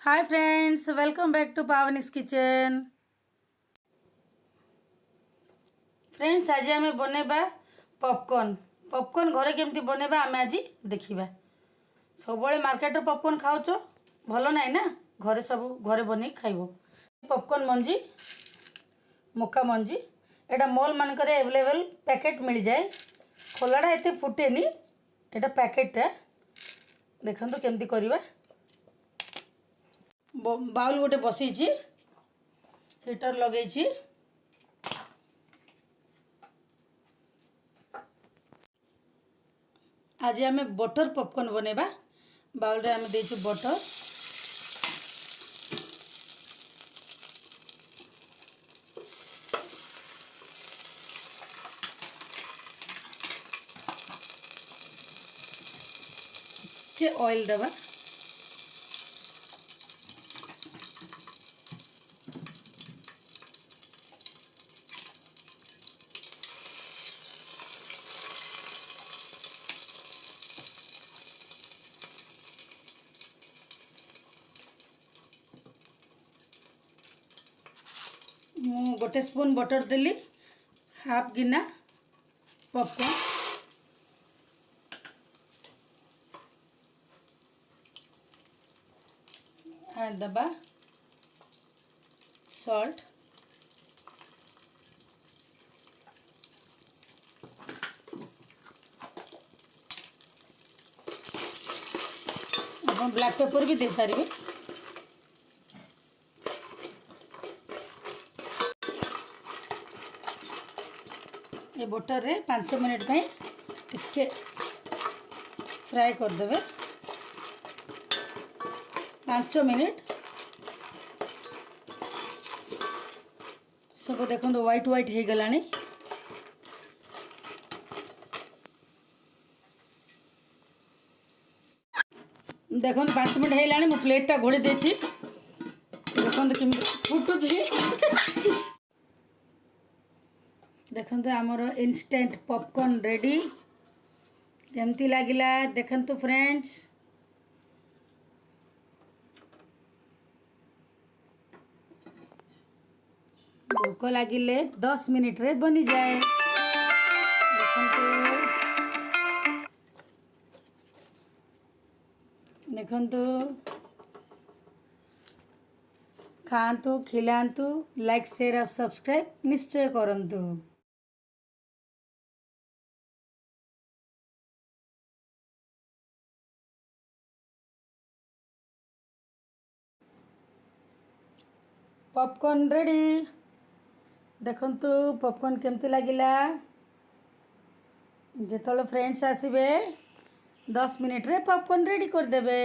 Hi friends, welcome back to Pavani kitchen. Friends, आज आम बनवा पॉपकॉर्न। पॉपकॉर्न घरे केमती बनवा आम आज देखा। सब मार्केट पॉपकॉर्न खाऊच भल ना ना, घरे सब घरे बन खाइब। पॉपकॉर्न मंजी, मका मंजी एटा मॉल मानकर अवेलेबल पैकेट मिल जाए। खोलाटा एत फुटेनी, एटा पैकेटा देखो केमती करवा। बाउल गोटे बसई, हीटर लगे। आज आम बटर पॉपकॉर्न बनवा। बाउल रे आम देचु बटर। के ऑयल दबा। गोटे स्पून बटर देली, हाफ गिना पॉपकॉर्न दबा, सॉल्ट, आप ब्लैक पेपर भी दे पारे। ये बटर रे 5 मिनट टिके फ्राए करदे। 5 मिनट सब देखो व्हाइट व्हाइट हो गला। देखो 5 मिनट होगा। मो प्लेटा घोड़ी देती। देखो कि फुटू। देखो आमर इंस्टेंट पॉपकॉर्न रेडी। केमती लगिला देखंतु फ्रेंड्स। भोक लगिले 10 मिनिट रे बनी जाए। देखंतु खातु, खिलातु, लाइक शेयर और सब्सक्राइब निश्चय करंतु। Popcorn ready. देखंतु पॉपकॉर्न केमती लगिला। जेतले फ्रेंड्स आसीबे 10 मिनिट रे पॉपकॉर्न रेडी कर देबे।